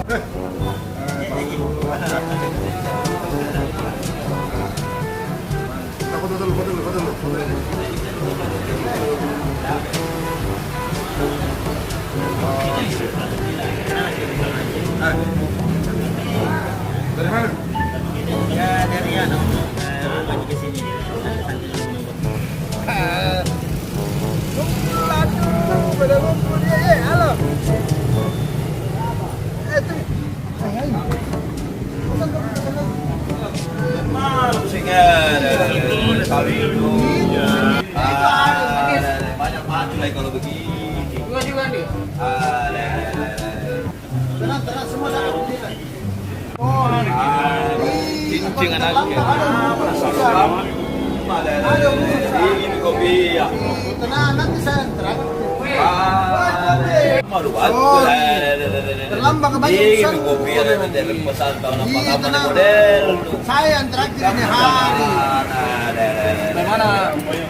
Dari mana? Ya dari lagi ke sini. Pada ngumpul dia, halo. Banyak mati lagi kalau begini. Dua juga nih. Tenang semua dapat. Cincin anaknya. Ini kopi ya. Tenang, nanti saya antar. Terlambat ke banyak ini pesan. kopi ada pesan tahun apa Iya, tenang. model. Saya yang terakhir ini hari. Bagaimana?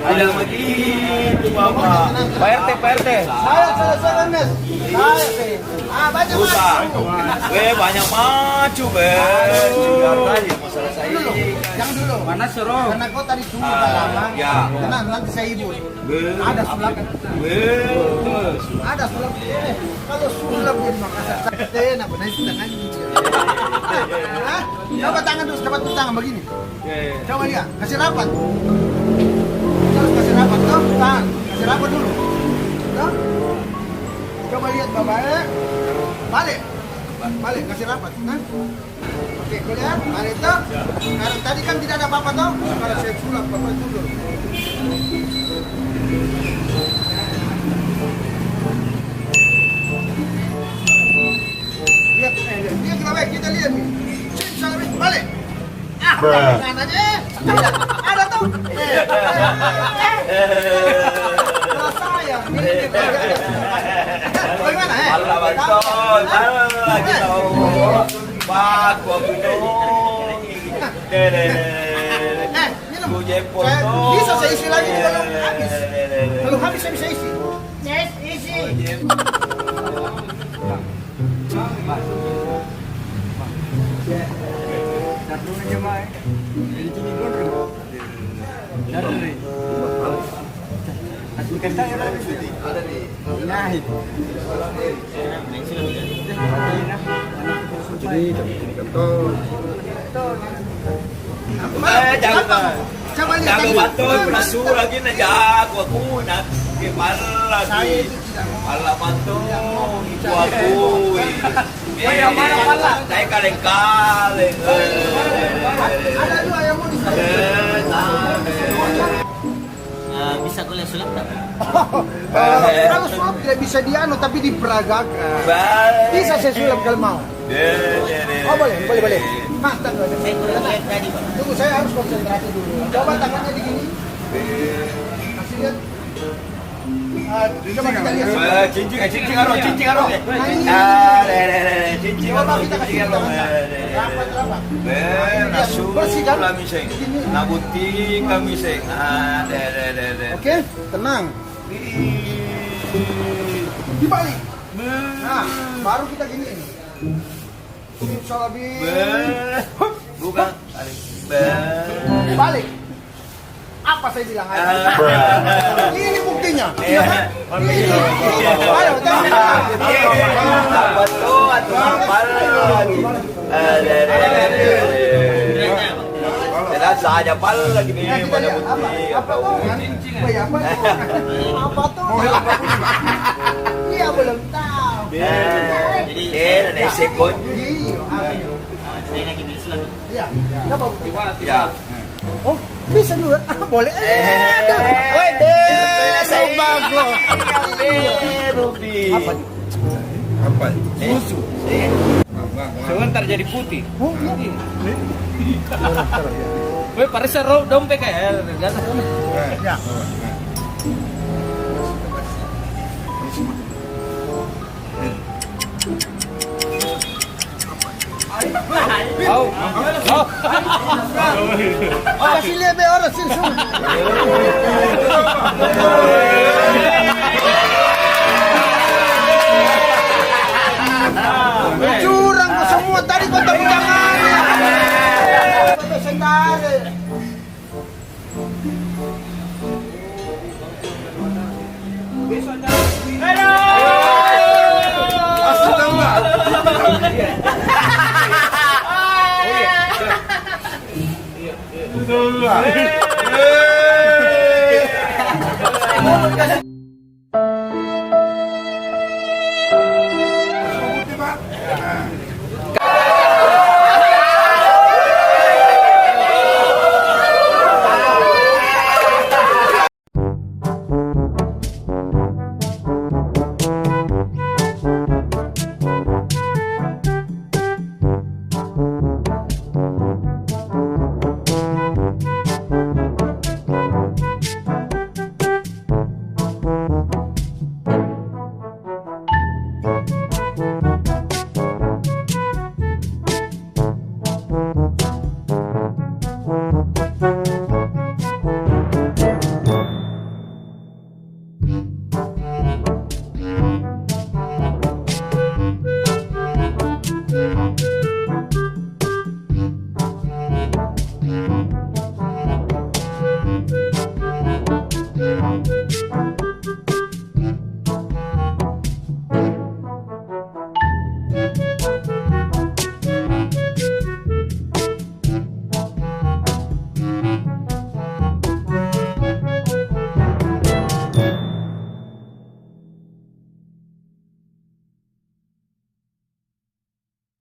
Ada begitu mama. Pak RT. Saya selesai mes. Saya sih. Banyak Susah. mas. Banyak maju, Biar masalah saya. Jangan dulu. Mana suruh? Karena kau tadi tunggu tak lama. Ya. Tenang, nanti saya ibu. Ada sulap. Ada sulap. Kalau sulap di Makassar, enak benar itu tangan. Coba tangan dulu, coba tangan begini. Coba lihat, kasih rapat. Terus kasih rapat, toh, tahan. Kasih rapat dulu. Toh. Coba lihat bapak. Balik, kasih rapat. Nah. Oke, kau lihat, balik toh. Sekarang tadi kan tidak ada apa-apa toh. Sekarang saya sulap bapak dulu. Lihat kita baik, kita lihat nih. Salah balik. Jangan aja. Ada tuh. Kalau saya, ini bagaimana? Allah bantuan, lagi tahu. Pak, gua bingung. Minum. jempol. Bisa saya isi lagi kalau habis. Kalau habis saya bisa isi. Yes, isi. Jangan bantuin perasu lagi na jago aku nak kepala lagi. Pala bantuin itu aku. Saya kaleng-kaleng. Ada dua yang mau Bisa kuliah sulap tak? Kalau sulap tidak bisa dianu tapi diperagakan. Bisa saya sulap kalau mau. Oh boleh. Mas, Saya kurang lihat tadi, Pak. tunggu saya harus konsentrasi dulu. Coba tangannya di gini. Kasih lihat. Coba kita lihat. Cincin aro. Coba kita kasih rapat. Bersihkan. Nabuti kami sing. Oke, tenang. Dibalik. Nah, baru kita gini. Bukan. Balik. Apa saya bilang? Ini buktinya. Ayo, Apa tuh atau apa lagi? Tidak saja pal lagi nih pada bukti. Apa tuh? Iya belum tahu. Jadi ada sekon. Saya lagi beli sulap. Iya. Coba bukti. Ya. Oh, bisa dulu. Boleh. Saya bagus. Ruby. Apa? Susu. Sebentar jadi putih. Oh, iya. Weh, parece dompet kayak. Ya. Kasih lihat orang sini. Curang dua.